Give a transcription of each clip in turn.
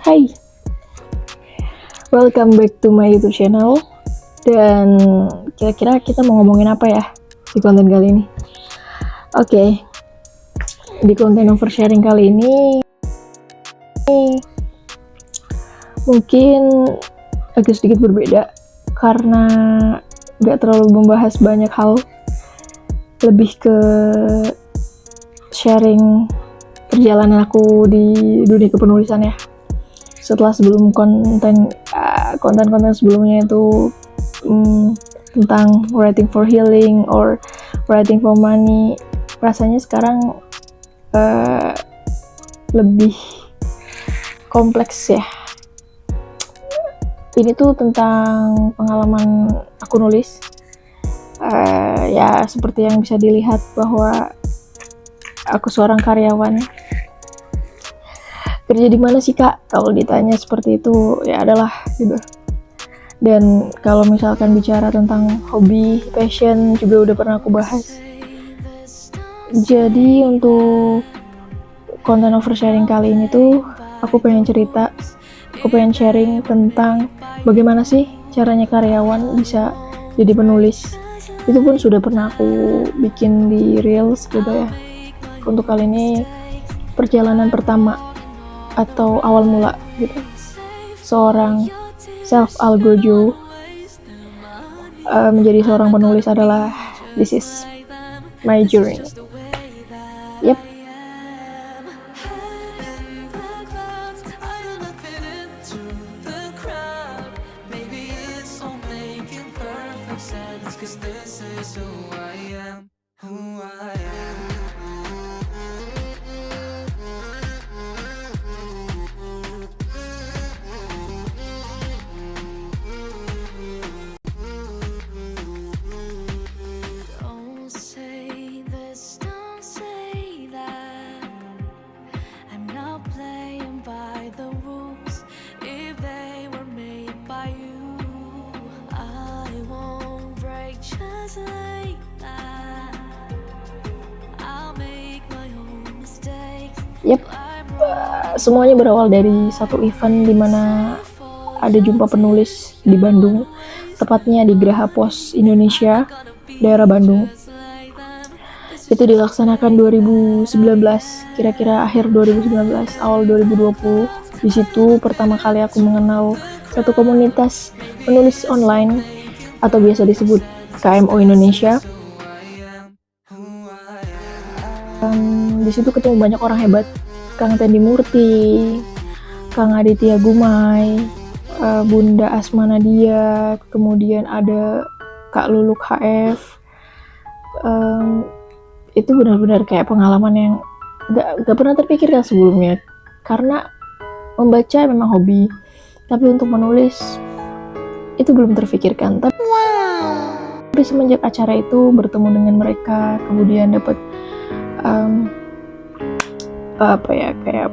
Hai, welcome back to my YouTube channel. Dan kira-kira kita mau ngomongin apa ya di konten kali ini? Oke, di konten oversharing kali ini mungkin agak sedikit berbeda karena gak terlalu membahas banyak hal, lebih ke sharing perjalanan aku di dunia kepenulisan ya. Setelah sebelum konten-konten sebelumnya itu tentang writing for healing or writing for money, rasanya sekarang lebih kompleks ya. Ini tuh tentang pengalaman aku nulis, ya seperti yang bisa dilihat bahwa aku seorang karyawan. Kerja di mana sih kak? Kalau ditanya seperti itu ya adalah gitu. Dan kalau misalkan bicara tentang hobi, passion juga udah pernah aku bahas. Jadi untuk konten oversharing kali ini tuh aku pengen cerita, aku pengen sharing tentang bagaimana sih caranya karyawan bisa jadi penulis. Itu pun sudah pernah aku bikin di Reels gitu ya. Untuk kali ini perjalanan pertama atau awal mula gitu seorang self-algojo menjadi seorang penulis adalah this is my journey. Yep. Yep, semuanya berawal dari satu event di mana ada jumpa penulis di Bandung, tepatnya di Geraha Pos Indonesia, daerah Bandung. Itu dilaksanakan 2019, kira-kira akhir 2019, awal 2020. Di situ pertama kali aku mengenal satu komunitas penulis online atau biasa disebut KMO Indonesia. Di situ ketemu banyak orang hebat, Kang Tendi Murti, Kang Aditya Gumai, Bunda Asma Nadia, kemudian ada Kak Luluk HF. Itu benar-benar kayak pengalaman yang gak pernah terpikirkan sebelumnya, karena membaca memang hobi, tapi untuk menulis itu belum terfikirkan. Tapi semenjak acara itu bertemu dengan mereka, kemudian dapat kayak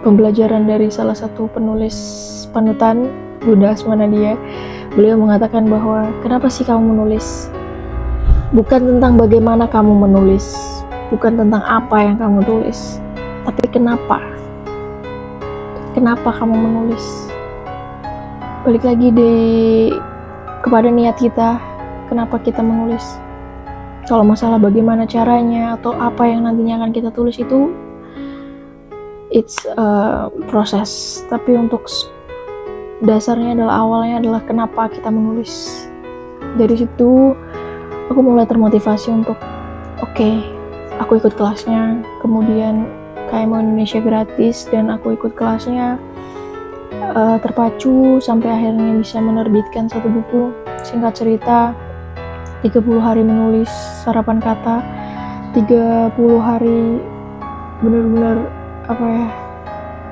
pembelajaran dari salah satu penulis panutan, Bunda Asma Nadia. Beliau mengatakan bahwa kenapa sih kamu menulis? Bukan tentang bagaimana kamu menulis, bukan tentang apa yang kamu tulis, tapi kenapa kamu menulis. Balik lagi kepada niat kita, kenapa kita menulis. Kalau masalah bagaimana caranya atau apa yang nantinya akan kita tulis itu it's a proses, tapi untuk dasarnya awalnya adalah kenapa kita menulis. Dari situ aku mulai termotivasi untuk aku ikut kelasnya, kemudian KMO Indonesia gratis dan aku ikut kelasnya, terpacu sampai akhirnya bisa menerbitkan satu buku. Singkat cerita, 30 hari menulis sarapan kata, 30 hari benar-benar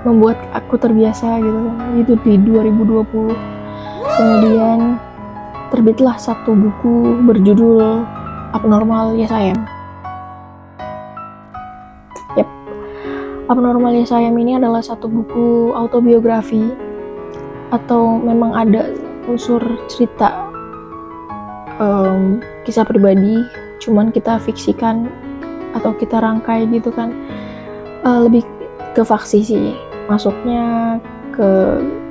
membuat aku terbiasa gitu. Itu di 2020. Kemudian terbitlah satu buku berjudul Abnormal Yes I Am. Yep. Abnormal Yes I Am ini adalah satu buku autobiografi, atau memang ada unsur cerita kisah pribadi, cuman kita fiksikan atau kita rangkai gitu kan. Lebih ke faksi sih, masuknya ke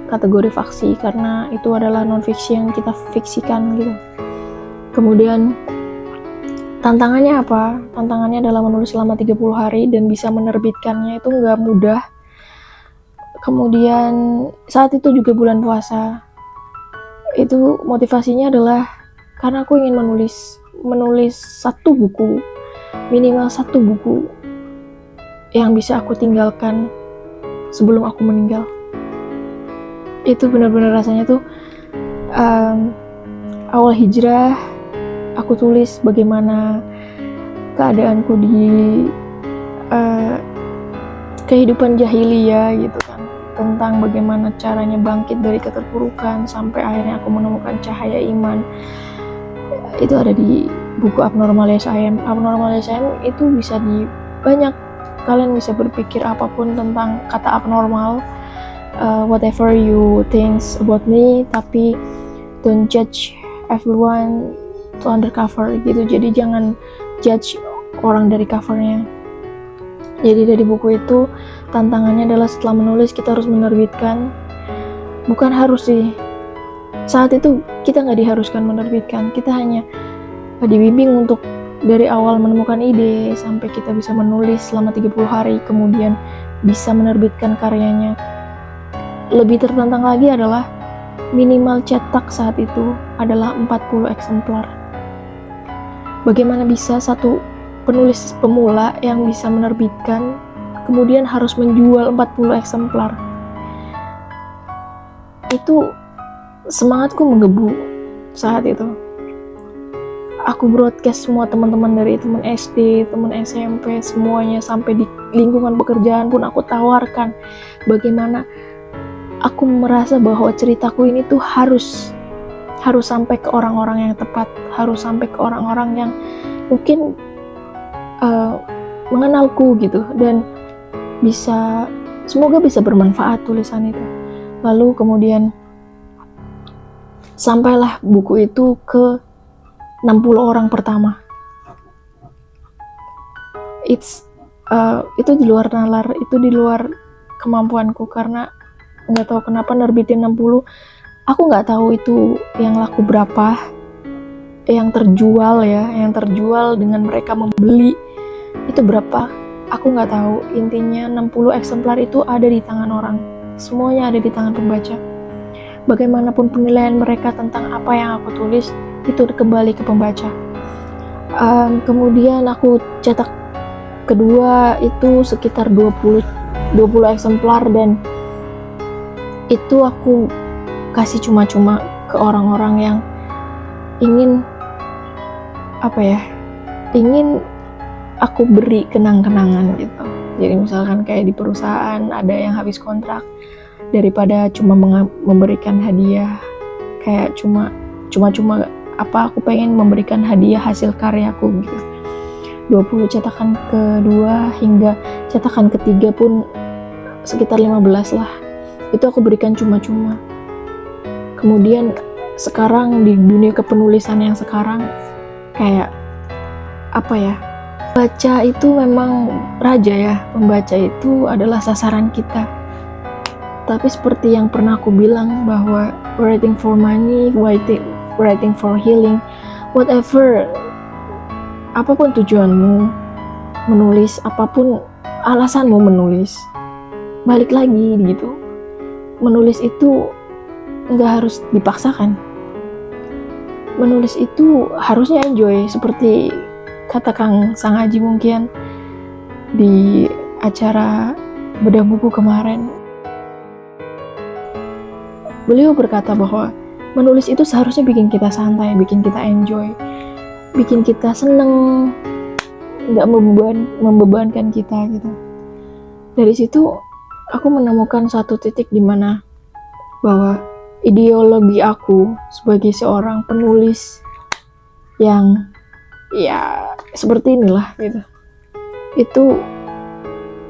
kategori faksi karena itu adalah non-fiksi yang kita fiksikan gitu. Kemudian tantangannya apa? Tantangannya adalah menulis selama 30 hari dan bisa menerbitkannya itu nggak mudah. Kemudian saat itu juga bulan puasa. Itu motivasinya adalah karena aku ingin menulis satu buku, minimal satu buku yang bisa aku tinggalkan sebelum aku meninggal. Itu benar-benar rasanya tuh awal hijrah aku tulis bagaimana keadaanku di kehidupan jahiliyah gitu kan, tentang bagaimana caranya bangkit dari keterpurukan sampai akhirnya aku menemukan cahaya iman. Itu ada di buku Abnormal Yes I Am. Abnormal Yes I Am itu bisa di banyak, kalian bisa berpikir apapun tentang kata abnormal, whatever you think about me, tapi don't judge everyone to undercover gitu. Jadi jangan judge orang dari covernya. Jadi dari buku itu tantangannya adalah setelah menulis kita harus menerbitkan. Bukan harus sih, saat itu kita nggak diharuskan menerbitkan, kita hanya dibimbing untuk dari awal menemukan ide sampai kita bisa menulis selama 30 hari kemudian bisa menerbitkan karyanya. Lebih tertantang lagi adalah minimal cetak saat itu adalah 40 eksemplar. Bagaimana bisa satu penulis pemula yang bisa menerbitkan kemudian harus menjual 40 eksemplar? Itu semangatku menggebu saat itu. Aku broadcast semua teman-teman dari teman SD, teman SMP, semuanya, sampai di lingkungan pekerjaan pun aku tawarkan bagaimana aku merasa bahwa ceritaku ini tuh harus sampai ke orang-orang yang tepat, harus sampai ke orang-orang yang mungkin mengenalku gitu, dan semoga bisa bermanfaat tulisan itu. Lalu kemudian sampailah buku itu ke 60 orang pertama. Itu di luar nalar, itu di luar kemampuanku, karena nggak tahu kenapa nerbitin 60. Aku nggak tahu itu yang laku berapa, yang terjual dengan mereka membeli itu berapa, aku nggak tahu. Intinya 60 eksemplar itu ada di tangan orang, semuanya ada di tangan pembaca. Bagaimanapun penilaian mereka tentang apa yang aku tulis, itu kembali ke pembaca. Kemudian aku cetak kedua itu sekitar 20 eksemplar, dan itu aku kasih cuma-cuma ke orang-orang yang ingin aku beri kenang-kenangan gitu. Jadi misalkan kayak di perusahaan ada yang habis kontrak, daripada cuma memberikan hadiah kayak cuma aku pengen memberikan hadiah hasil karyaku gitu. 20 cetakan kedua hingga cetakan ketiga pun sekitar 15 lah, itu aku berikan cuma-cuma. Kemudian sekarang di dunia kepenulisan yang sekarang, kayak baca itu memang raja ya, pembaca itu adalah sasaran kita. Tapi seperti yang pernah aku bilang bahwa writing for money, writing for healing, whatever, apapun tujuanmu menulis, apapun alasanmu menulis, balik lagi gitu, menulis itu nggak harus dipaksakan. Menulis itu harusnya enjoy, seperti kata Kang Sang Aji mungkin di acara bedah buku kemarin. Beliau berkata bahwa menulis itu seharusnya bikin kita santai, bikin kita enjoy, bikin kita seneng, nggak membebankan kita gitu. Dari situ aku menemukan satu titik di mana bahwa ideologi aku sebagai seorang penulis yang ya seperti inilah gitu, itu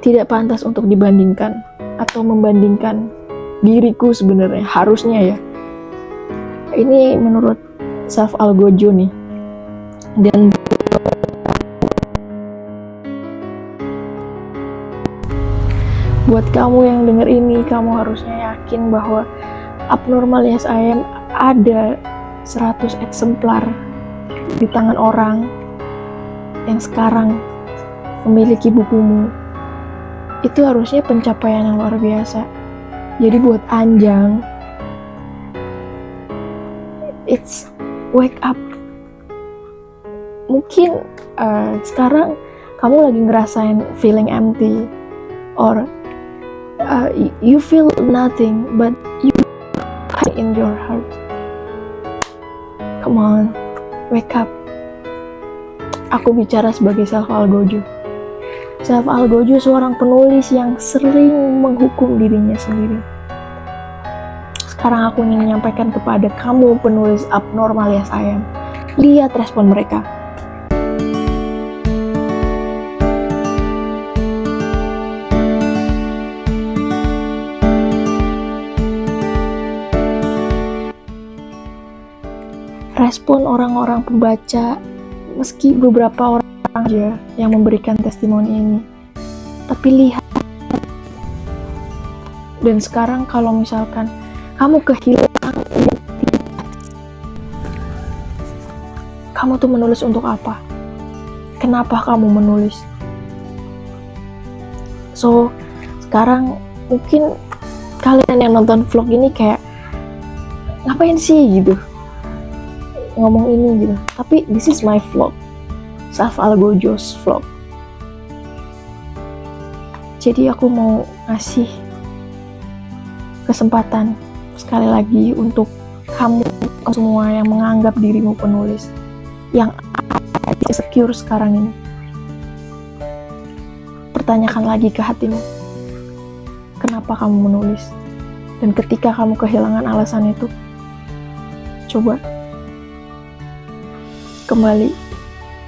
tidak pantas untuk dibandingkan atau membandingkan diriku sebenarnya, harusnya ya. Ini menurut Self Algojo nih. Dan buat buat kamu yang denger ini, kamu harusnya yakin bahwa Abnormal Yes I Am ada 100 eksemplar di tangan orang yang sekarang memiliki bukumu. Itu harusnya pencapaian yang luar biasa. Jadi buat Anjang, it's wake up. Mungkin sekarang kamu lagi ngerasain feeling empty, or you feel nothing, but you in your heart. Come on, wake up. Aku bicara sebagai Selva Algojo. Selva Algojo seorang penulis yang sering menghukum dirinya sendiri. Sekarang aku ingin menyampaikan kepada kamu penulis Abnormal Yes I Am. Lihat respon mereka. Respon orang-orang pembaca, meski beberapa orang aja yang memberikan testimoni ini, tapi lihat. Dan sekarang kalau misalkan kamu kehilangan identitas, kamu tuh menulis untuk apa? Kenapa kamu menulis? So, sekarang mungkin kalian yang nonton vlog ini kayak, ngapain sih gitu ngomong ini gitu, tapi this is my vlog, Selva Algojo's vlog. Jadi aku mau ngasih kesempatan sekali lagi untuk kamu semua yang menganggap dirimu penulis, yang ada insecure sekarang ini. Pertanyakan lagi ke hatimu, kenapa kamu menulis? Dan ketika kamu kehilangan alasan itu, coba kembali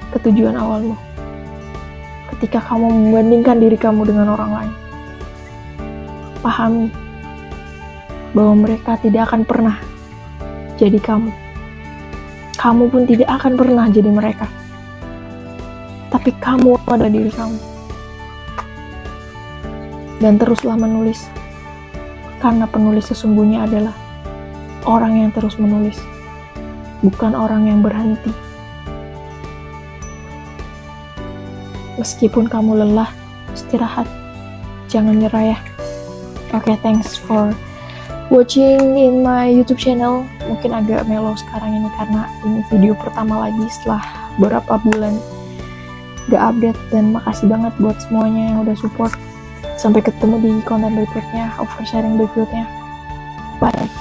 ke tujuan awalmu. Ketika kamu membandingkan diri kamu dengan orang lain, pahami bahwa mereka tidak akan pernah jadi kamu. Kamu pun tidak akan pernah jadi mereka. Tapi kamu adalah diri kamu. Dan teruslah menulis. Karena penulis sesungguhnya adalah orang yang terus menulis, bukan orang yang berhenti. Meskipun kamu lelah, istirahat, jangan nyerah ya. Oke, thanks for watching in my YouTube channel. Mungkin agak mellow sekarang ini karena ini video pertama lagi setelah beberapa bulan gak update. Dan makasih banget buat semuanya yang udah support. Sampai ketemu di konten berikutnya, oversharing berikutnya. Bye.